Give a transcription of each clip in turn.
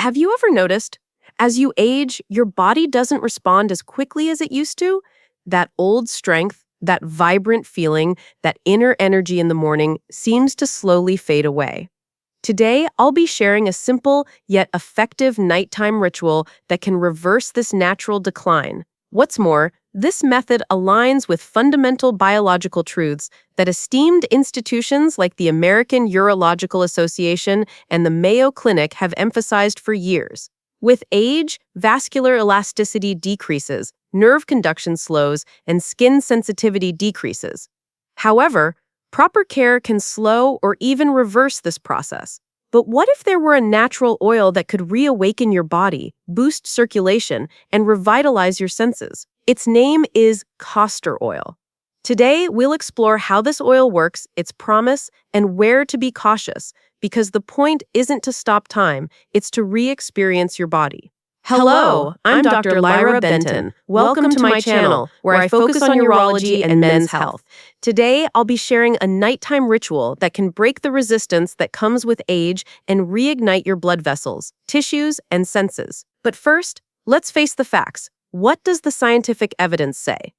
Have you ever noticed, as you age, your body doesn't respond as quickly as it used to? That old strength, that vibrant feeling, that inner energy in the morning seems to slowly fade away. Today, I'll be sharing a simple yet effective nighttime ritual that can reverse this natural decline. What's more, this method aligns with fundamental biological truths that esteemed institutions like the American Urological Association and the Mayo Clinic have emphasized for years. With age, vascular elasticity decreases, nerve conduction slows, and skin sensitivity decreases. However, proper care can slow or even reverse this process. But what if there were a natural oil that could reawaken your body, boost circulation, and revitalize your senses? Its name is castor oil. Today, we'll explore how this oil works, its promise, and where to be cautious, because the point isn't to stop time, it's to re-experience your body. Hello, I'm Dr. Lyra Benton. Welcome to my channel, where I focus on urology and men's health. Today, I'll be sharing a nighttime ritual that can break the resistance that comes with age and reignite your blood vessels, tissues, and senses. But first, let's face the facts. What does the scientific evidence say?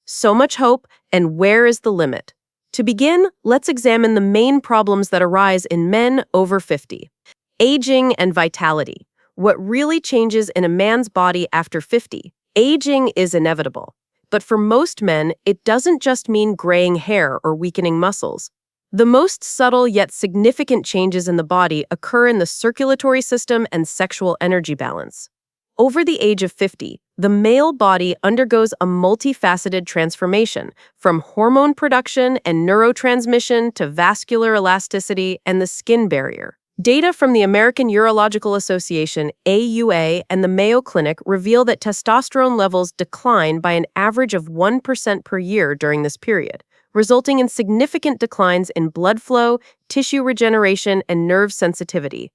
So much hope, and where is the limit? To begin, let's examine the main problems that arise in men over 50. Aging and vitality. What really changes in a man's body after 50? Aging is inevitable. But for most men, it doesn't just mean graying hair or weakening muscles. The most subtle yet significant changes in the body occur in the circulatory system and sexual energy balance. Over the age of 50, the male body undergoes a multifaceted transformation, from hormone production and neurotransmission to vascular elasticity and the skin barrier. Data from the American Urological Association, AUA, and the Mayo Clinic reveal that testosterone levels decline by an average of 1% per year during this period, resulting in significant declines in blood flow, tissue regeneration, and nerve sensitivity.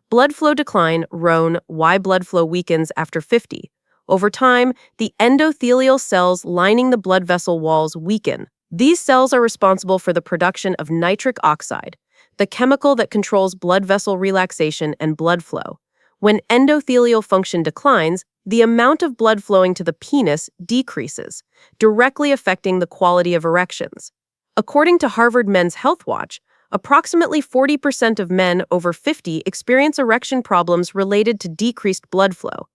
Blood flow decline, RON, why blood flow weakens after 50. Over time, the endothelial cells lining the blood vessel walls weaken. These cells are responsible for the production of nitric oxide, the chemical that controls blood vessel relaxation and blood flow. When endothelial function declines, the amount of blood flowing to the penis decreases, directly affecting the quality of erections. According to Harvard Men's Health Watch, approximately 40% of men over 50 experience erection problems related to decreased blood flow.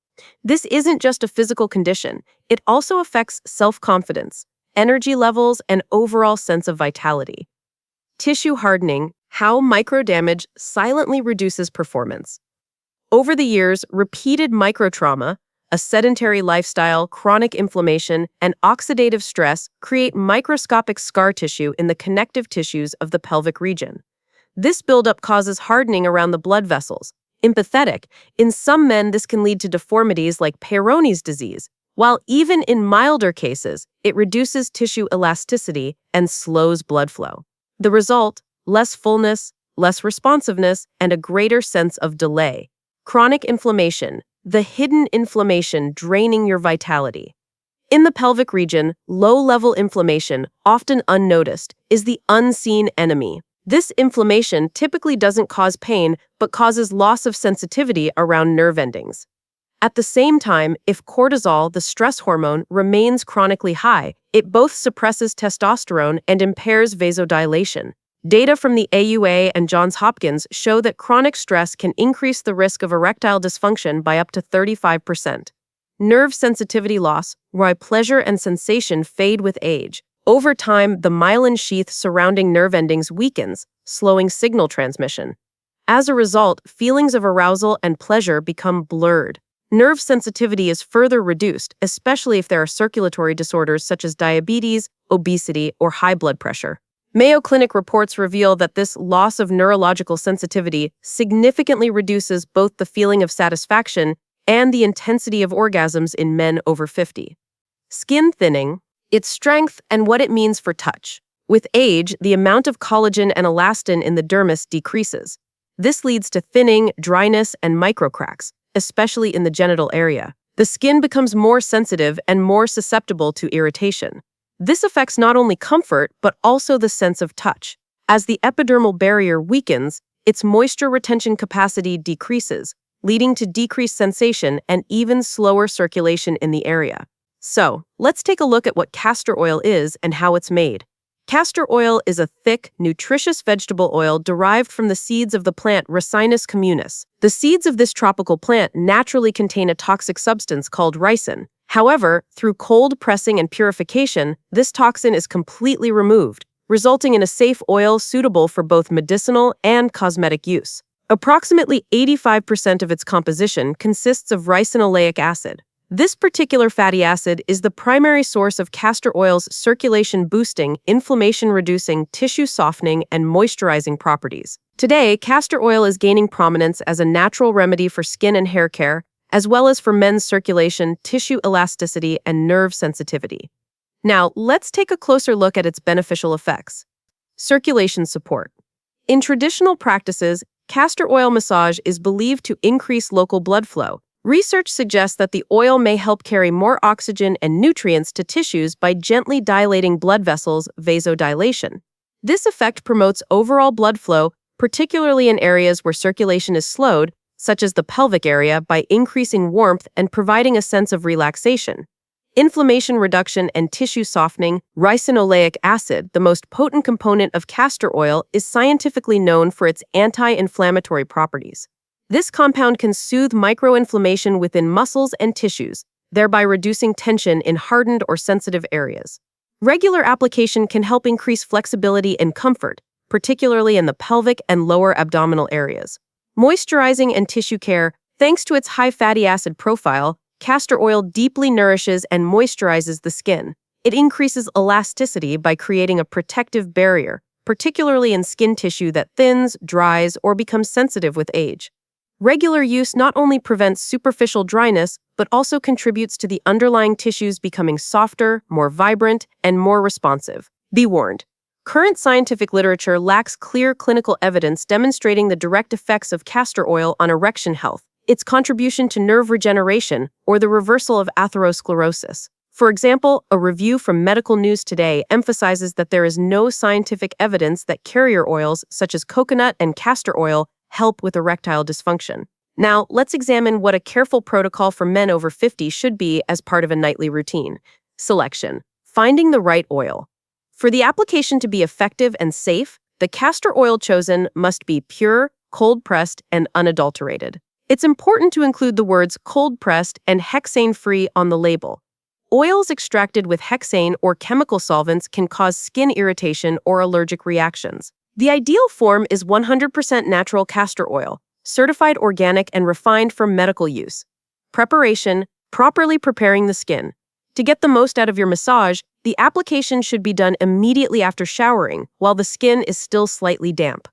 This isn't just a physical condition, it also affects self-confidence, energy levels, and overall sense of vitality. Tissue hardening, how microdamage silently reduces performance. Over the years, repeated microtrauma, a sedentary lifestyle, chronic inflammation, and oxidative stress create microscopic scar tissue in the connective tissues of the pelvic region. This buildup causes hardening around the blood vessels. Empathetic, in some men this can lead to deformities like Peyronie's disease, while even in milder cases, it reduces tissue elasticity and slows blood flow. The result: less fullness, less responsiveness, and a greater sense of delay. Chronic inflammation, the hidden inflammation draining your vitality. In the pelvic region, low-level inflammation, often unnoticed, is the unseen enemy. This inflammation typically doesn't cause pain, but causes loss of sensitivity around nerve endings. At the same time, if cortisol, the stress hormone, remains chronically high, it both suppresses testosterone and impairs vasodilation. Data from the AUA and Johns Hopkins show that chronic stress can increase the risk of erectile dysfunction by up to 35%. Nerve sensitivity loss, why pleasure and sensation fade with age. Over time, the myelin sheath surrounding nerve endings weakens, slowing signal transmission. As a result, feelings of arousal and pleasure become blurred. Nerve sensitivity is further reduced, especially if there are circulatory disorders such as diabetes, obesity, or high blood pressure. Mayo Clinic reports reveal that this loss of neurological sensitivity significantly reduces both the feeling of satisfaction and the intensity of orgasms in men over 50. Skin thinning, its strength and what it means for touch. With age, the amount of collagen and elastin in the dermis decreases. This leads to thinning, dryness, and microcracks, especially in the genital area. The skin becomes more sensitive and more susceptible to irritation. This affects not only comfort, but also the sense of touch. As the epidermal barrier weakens, its moisture retention capacity decreases, leading to decreased sensation and even slower circulation in the area. So, let's take a look at what castor oil is and how it's made. Castor oil is a thick, nutritious vegetable oil derived from the seeds of the plant Ricinus communis. The seeds of this tropical plant naturally contain a toxic substance called ricin. However, through cold pressing and purification, this toxin is completely removed, resulting in a safe oil suitable for both medicinal and cosmetic use. Approximately 85% of its composition consists of ricinoleic acid. This particular fatty acid is the primary source of castor oil's circulation-boosting, inflammation-reducing, tissue-softening, and moisturizing properties. Today, castor oil is gaining prominence as a natural remedy for skin and hair care, as well as for men's circulation, tissue elasticity, and nerve sensitivity. Now, let's take a closer look at its beneficial effects. Circulation support. In traditional practices, castor oil massage is believed to increase local blood flow. Research suggests that the oil may help carry more oxygen and nutrients to tissues by gently dilating blood vessels, vasodilation. This effect promotes overall blood flow, particularly in areas where circulation is slowed, such as the pelvic area, by increasing warmth and providing a sense of relaxation. Inflammation reduction and tissue softening. Ricinoleic acid, the most potent component of castor oil, is scientifically known for its anti-inflammatory properties. This compound can soothe microinflammation within muscles and tissues, thereby reducing tension in hardened or sensitive areas. Regular application can help increase flexibility and comfort, particularly in the pelvic and lower abdominal areas. Moisturizing and tissue care. Thanks to its high fatty acid profile, castor oil deeply nourishes and moisturizes the skin. It increases elasticity by creating a protective barrier, particularly in skin tissue that thins, dries, or becomes sensitive with age. Regular use not only prevents superficial dryness, but also contributes to the underlying tissues becoming softer, more vibrant, and more responsive. Be warned. Current scientific literature lacks clear clinical evidence demonstrating the direct effects of castor oil on erection health, its contribution to nerve regeneration, or the reversal of atherosclerosis. For example, a review from Medical News Today emphasizes that there is no scientific evidence that carrier oils, such as coconut and castor oil, help with erectile dysfunction. Now, let's examine what a careful protocol for men over 50 should be as part of a nightly routine. Selection. Finding the right oil. For the application to be effective and safe, the castor oil chosen must be pure, cold-pressed, and unadulterated. It's important to include the words cold-pressed and hexane-free on the label. Oils extracted with hexane or chemical solvents can cause skin irritation or allergic reactions. The ideal form is 100% natural castor oil, certified organic and refined for medical use. Preparation. Properly preparing the skin. To get the most out of your massage, the application should be done immediately after showering, while the skin is still slightly damp.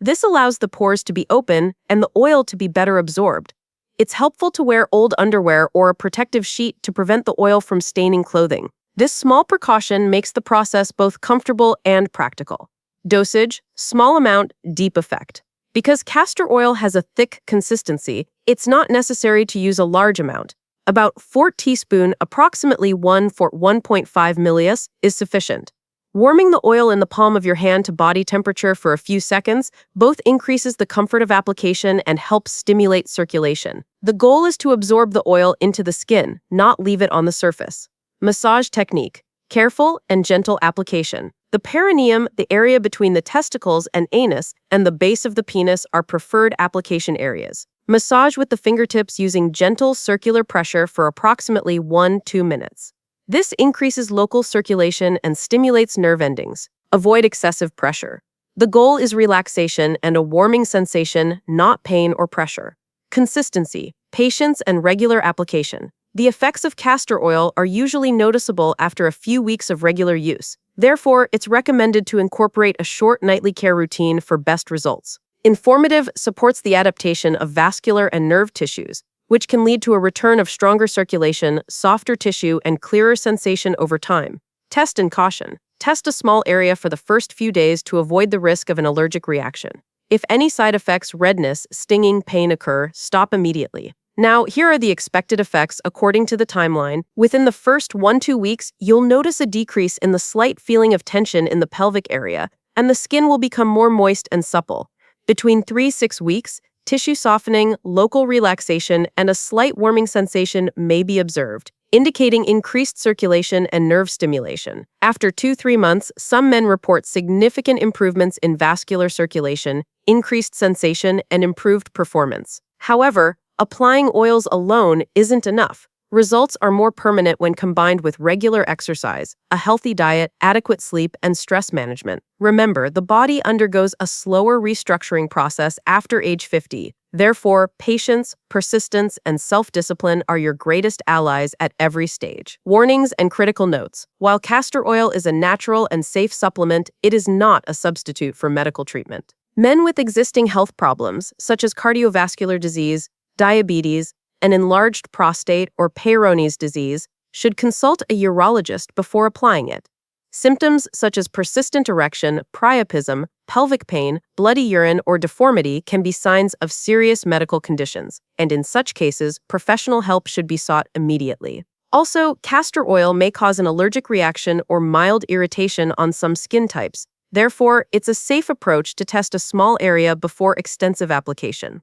This allows the pores to be open and the oil to be better absorbed. It's helpful to wear old underwear or a protective sheet to prevent the oil from staining clothing. This small precaution makes the process both comfortable and practical. Dosage, small amount, deep effect. Because castor oil has a thick consistency, it's not necessary to use a large amount. About 4 teaspoons, approximately 1 for 1.5 milliliters, is sufficient. Warming the oil in the palm of your hand to body temperature for a few seconds both increases the comfort of application and helps stimulate circulation. The goal is to absorb the oil into the skin, not leave it on the surface. Massage technique. Careful and gentle application. The perineum, the area between the testicles and anus, and the base of the penis are preferred application areas. Massage with the fingertips using gentle circular pressure for approximately 1-2 minutes. This increases local circulation and stimulates nerve endings. Avoid excessive pressure. The goal is relaxation and a warming sensation, not pain or pressure. Consistency, patience, and regular application. The effects of castor oil are usually noticeable after a few weeks of regular use. Therefore, it's recommended to incorporate a short nightly care routine for best results. Informative supports the adaptation of vascular and nerve tissues, which can lead to a return of stronger circulation, softer tissue, and clearer sensation over time. Test and caution. Test a small area for the first few days to avoid the risk of an allergic reaction. If any side effects, redness, stinging, pain occur, stop immediately. Now, here are the expected effects according to the timeline. Within the first 1-2 weeks, you'll notice a decrease in the slight feeling of tension in the pelvic area, and the skin will become more moist and supple. Between 3-6 weeks, tissue softening, local relaxation, and a slight warming sensation may be observed, indicating increased circulation and nerve stimulation. After 2-3 months, some men report significant improvements in vascular circulation, increased sensation, and improved performance. However, applying oils alone isn't enough. Results are more permanent when combined with regular exercise, a healthy diet, adequate sleep, and stress management. Remember, the body undergoes a slower restructuring process after age 50. Therefore, patience, persistence, and self-discipline are your greatest allies at every stage. Warnings and critical notes. While castor oil is a natural and safe supplement, it is not a substitute for medical treatment. Men with existing health problems, such as cardiovascular disease, diabetes, an enlarged prostate, or Peyronie's disease, should consult a urologist before applying it. Symptoms such as persistent erection, priapism, pelvic pain, bloody urine, or deformity can be signs of serious medical conditions, and in such cases, professional help should be sought immediately. Also, castor oil may cause an allergic reaction or mild irritation on some skin types. Therefore, it's a safe approach to test a small area before extensive application.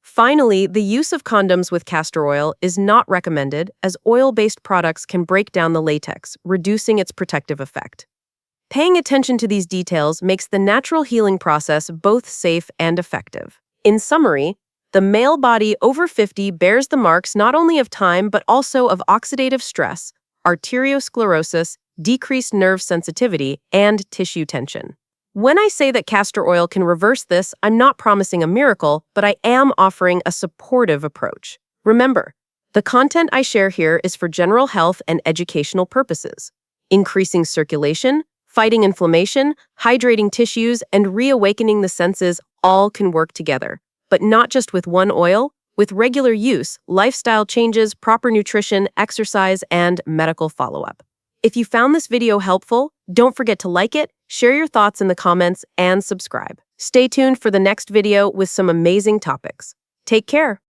Finally, the use of condoms with castor oil is not recommended, as oil-based products can break down the latex, reducing its protective effect. Paying attention to these details makes the natural healing process both safe and effective. In summary, the male body over 50 bears the marks not only of time but also of oxidative stress, arteriosclerosis, decreased nerve sensitivity, and tissue tension. When I say that castor oil can reverse this, I'm not promising a miracle, but I am offering a supportive approach. Remember, the content I share here is for general health and educational purposes. Increasing circulation, fighting inflammation, hydrating tissues, and reawakening the senses all can work together. But not just with one oil. With regular use, lifestyle changes, proper nutrition, exercise, and medical follow-up. If you found this video helpful, don't forget to like it, share your thoughts in the comments, and subscribe. Stay tuned for the next video with some amazing topics. Take care.